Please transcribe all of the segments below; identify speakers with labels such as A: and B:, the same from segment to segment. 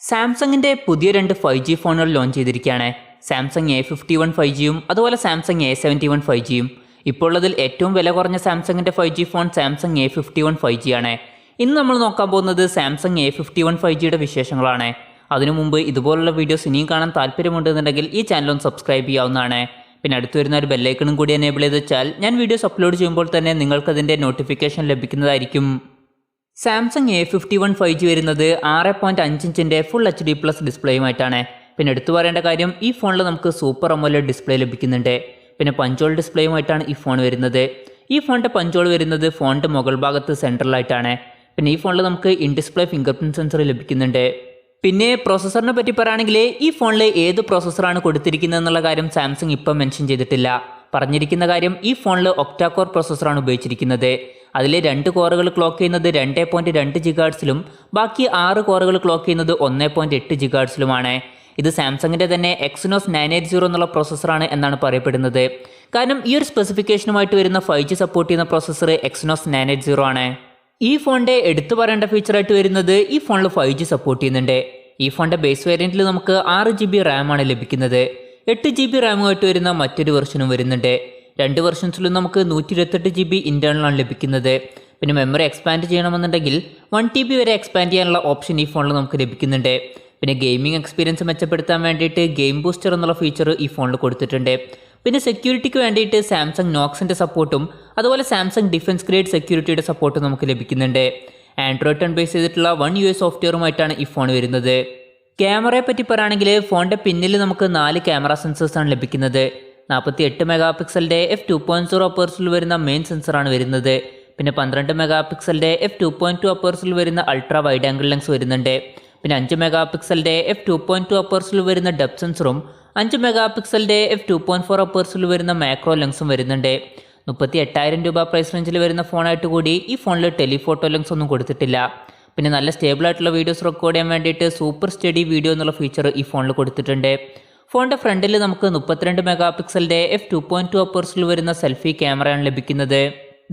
A: സാംസങ്ങിൻ്റെ പുതിയ രണ്ട് 5G ഫോണുകൾ ലോഞ്ച് ചെയ്തിരിക്കുകയാണ്. സാംസങ് A51 5Gയും അതുപോലെ സാംസങ് A71 5Gയും. ഇപ്പോൾ ഉള്ളതിൽ ഏറ്റവും വില കുറഞ്ഞ സാംസങ്ങിൻ്റെ 5G phone Samsung A51 5G ആണ്. ഇന്ന് നമ്മൾ നോക്കാൻ പോകുന്നത് സാംസങ് A51 5Gയുടെ വിശേഷങ്ങളാണ്. അതിനു മുമ്പ് ഇതുപോലുള്ള വീഡിയോസ് ഇനിയും കാണാൻ താല്പര്യമുണ്ടെന്നുണ്ടെങ്കിൽ ഈ ചാനൽ ഒന്ന് സബ്സ്ക്രൈബ് ചെയ്യാവുന്നതാണ്. പിന്നെ അടുത്ത് വരുന്ന ഒരു ബെല്ലൈക്കണും കൂടി എനേബിൾ ചെയ്ത് വെച്ചാൽ ഞാൻ വീഡിയോസ് അപ്ലോഡ് ചെയ്യുമ്പോൾ തന്നെ നിങ്ങൾക്കതിൻ്റെ നോട്ടിഫിക്കേഷൻ ലഭിക്കുന്നതായിരിക്കും. സാംസങ് A51 5G വരുന്നത് 6.5 ഇഞ്ചിൻ്റെ ഫുൾ HD+ ഡിസ്പ്ലേയുമായിട്ടാണ്. പിന്നെ എടുത്തു പറയേണ്ട കാര്യം, ഈ ഫോണിൽ നമുക്ക് സൂപ്പർ AMOLED ഡിസ്പ്ലേ ലഭിക്കുന്നുണ്ട്. പിന്നെ പഞ്ചോൾ ഡിസ്പ്ലേയുമായിട്ടാണ് ഈ ഫോൺ വരുന്നത്. ഈ ഫോണിൻ്റെ പഞ്ചോൾ വരുന്നത് ഫോണിൻ്റെ മുകൾ ഭാഗത്ത് സെൻട്രലായിട്ടാണ്. പിന്നെ ഈ ഫോണിൽ നമുക്ക് in display finger print sensor ലഭിക്കുന്നുണ്ട്. പിന്നെ പ്രോസസ്സറിനെ പറ്റി പറയുകയാണെങ്കിൽ ഈ ഫോണിൽ ഏത് പ്രോസസ്സറാണ് കൊടുത്തിരിക്കുന്നത് എന്നുള്ള കാര്യം സാംസങ് ഇപ്പം മെൻഷൻ ചെയ്തിട്ടില്ല. പറഞ്ഞിരിക്കുന്ന കാര്യം, ഈ ഫോണിൽ ഒക്ടാ കോർ പ്രോസസ്സറാണ് ഉപയോഗിച്ചിരിക്കുന്നത്. അതിൽ 2 കോറുകൾ ക്ലോക്ക് ചെയ്യുന്നത് 2.2 GHz ബാക്കി 6 കോറുകൾ ക്ലോക്ക് ചെയ്യുന്നത് 1.8 GHz. ഇത് സാംസങ്ങിൻ്റെ തന്നെ exynos 980 എന്നുള്ള പ്രോസസ്സറാണ് എന്നാണ് പറയപ്പെടുന്നത്. കാരണം ഈ ഒരു സ്പെസിഫിക്കേഷനുമായിട്ട് വരുന്ന 5G സപ്പോർട്ട് ചെയ്യുന്ന പ്രോസസ്സർ exynos 980 ആണ്. ഈ ഫോണിൻ്റെ എടുത്തു പറയേണ്ട ഫീച്ചറായിട്ട് വരുന്നത്, ഈ ഫോണിൽ 5G സപ്പോർട്ട് ചെയ്യുന്നുണ്ട്. ഈ ഫോണിൻ്റെ ബേസ് വേരിയൻറ്റിൽ നമുക്ക് 6GB RAM ആണ് ലഭിക്കുന്നത്. 8GB റാമുമായിട്ട് വരുന്ന മറ്റൊരു വെർഷനും വരുന്നുണ്ട്. 2 വെർഷൻസിലും നമുക്ക് 128GB ഇൻറ്റേർണലാണ് ലഭിക്കുന്നത്. പിന്നെ മെമ്മറി എക്സ്പാൻഡ് ചെയ്യണമെന്നുണ്ടെങ്കിൽ 1TB വരെ എക്സ്പാൻഡ് ചെയ്യാനുള്ള ഓപ്ഷൻ ഈ ഫോണിൽ നമുക്ക് ലഭിക്കുന്നുണ്ട്. പിന്നെ ഗെയിമിംഗ് എക്സ്പീരിയൻസ് മെച്ചപ്പെടുത്താൻ വേണ്ടിയിട്ട് ഗെയിം ബൂസ്റ്റർ എന്നുള്ള ഫീച്ചർ ഈ ഫോണിൽ കൊടുത്തിട്ടുണ്ട്. പിന്നെ സെക്യൂരിറ്റിക്ക് വേണ്ടിയിട്ട് സാംസങ് നോക്സിൻ്റെ സപ്പോർട്ടും അതുപോലെ സാംസങ് ഡിഫൻസ് ഗ്രേഡ് സെക്യൂരിറ്റിയുടെ സപ്പോർട്ടും നമുക്ക് ലഭിക്കുന്നുണ്ട്. ആൻഡ്രോയിഡ് 10 ബേസ് ചെയ്തിട്ടുള്ള 1 UI സോഫ്റ്റ്വെയറുമായിട്ടാണ് ഈ ഫോൺ വരുന്നത്. ക്യാമറയെ പറ്റി പറയുകയാണെങ്കിൽ ഫോണിൻ്റെ പിന്നിൽ നമുക്ക് 4 ക്യാമറ സെൻസേഴ്സാണ് ലഭിക്കുന്നത്. 48 മെഗാപിക്സലിൻ്റെ f2.0 അപ്പേഴ്സിൽ വരുന്ന മെയിൻ സെൻസറാണ് വരുന്നത്. പിന്നെ 12 മെഗാപിക്സലിൻ്റെ f2.2 അപ്പേഴ്സിൽ വരുന്ന അൾട്രാ വൈഡ് ആംഗിൾ ലെൻസ് വരുന്നുണ്ട്. പിന്നെ 5 മെഗാപിക്സലിൻ്റെ f2.2 അപ്പേഴ്സിൽ വരുന്ന ഡെപ്ത് സെൻസറും 5 മെഗാപിക്സലിൻ്റെ f2.4 അപ്പേഴ്സിൽ വരുന്ന മാക്രോ ലെൻസും വരുന്നുണ്ട്. 38,000 രൂപ പ്രൈസ് റേഞ്ചിൽ വരുന്ന ഫോണായിട്ട് കൂടി ഈ ഫോണിൽ ടെലിഫോട്ടോ ലെൻസ് ഒന്നും കൊടുത്തിട്ടില്ല. പിന്നെ നല്ല സ്റ്റേബിൾ ആയിട്ടുള്ള വീഡിയോസ് റെക്കോർഡ് ചെയ്യാൻ വേണ്ടിയിട്ട് സൂപ്പർ സ്റ്റഡി വീഡിയോ എന്നുള്ള ഫീച്ചർ ഈ ഫോണിൽ കൊടുത്തിട്ടുണ്ട്. ഫോണിൻ്റെ ഫ്രണ്ടിൽ നമുക്ക് 32 മെഗാപിക്സലിൻ്റെ f2.2 അപ്പേഴ്സിൽ വരുന്ന സെൽഫി ക്യാമറയാണ് ലഭിക്കുന്നത്.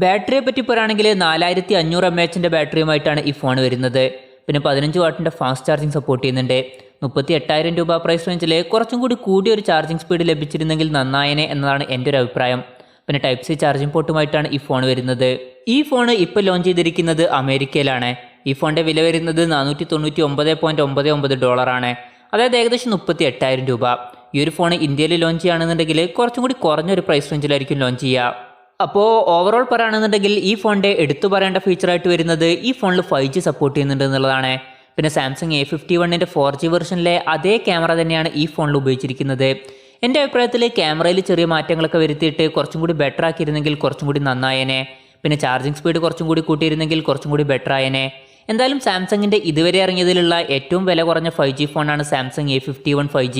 A: ബാറ്ററിയെ പറ്റി പറയുകയാണെങ്കിൽ 4500 mAh ബാറ്ററിയുമായിട്ടാണ് ഈ ഫോൺ വരുന്നത്. പിന്നെ 15 വാട്ടിൻ്റെ ഫാസ്റ്റ് ചാർജിങ് സപ്പോർട്ട് ചെയ്യുന്നുണ്ട്. 38,000 രൂപ പ്രൈസ് റേഞ്ചിൽ കുറച്ചും കൂടി കൂടിയൊരു ചാർജിങ് സ്പീഡ് ലഭിച്ചിരുന്നെങ്കിൽ നന്നായേനെ എന്നതാണ് എൻ്റെ ഒരു അഭിപ്രായം. പിന്നെ ടൈപ്പ് സി ചാർജിങ് പോർട്ടുമായിട്ടാണ് ഈ ഫോൺ വരുന്നത്. ഈ ഫോൺ ഇപ്പോൾ ലോഞ്ച് ചെയ്തിരിക്കുന്നത് അമേരിക്കയിലാണ്. ഈ ഫോണിൻ്റെ വില വരുന്നത് $499.99, അതായത് ഏകദേശം 38,000 രൂപ. ഈ ഒരു ഫോൺ ഇന്ത്യയിൽ ലോഞ്ച് ചെയ്യുകയാണെന്നുണ്ടെങ്കിൽ കുറച്ചും കൂടി കുറഞ്ഞൊരു പ്രൈസ് റേഞ്ചിലായിരിക്കും ലോഞ്ച് ചെയ്യുക. അപ്പോൾ ഓവറോൾ പറയുകയാണെന്നുണ്ടെങ്കിൽ ഈ ഫോണിൻ്റെ എടുത്തു പറയേണ്ട ഫീച്ചറായിട്ട് വരുന്നത്, ഈ ഫോണിൽ 5G സപ്പോർട്ട് ചെയ്യുന്നുണ്ട് എന്നുള്ളതാണ്. പിന്നെ സാംസങ് A51ൻ്റെ 4G വെർഷനിലെ അതേ ക്യാമറ തന്നെയാണ് ഈ ഫോണിൽ ഉപയോഗിച്ചിരിക്കുന്നത്. എൻ്റെ അഭിപ്രായത്തിൽ ക്യാമറയിൽ ചെറിയ മാറ്റങ്ങളൊക്കെ വരുത്തിയിട്ട് കുറച്ചും കൂടി ബെറ്റർ ആക്കിയിരുന്നെങ്കിൽ കുറച്ചും കൂടി നന്നായേനെ. പിന്നെ ചാർജിങ് സ്പീഡ് കുറച്ചും കൂടി കൂട്ടിയിരുന്നെങ്കിൽ കുറച്ചും കൂടി ബെറ്റർ ആയേനെ. എന്തായാലും സാംസങ്ങിൻ്റെ ഇതുവരെ ഇറങ്ങിയതിലുള്ള ഏറ്റവും വില കുറഞ്ഞ 5G ഫോണാണ് സാംസങ് A51 5G.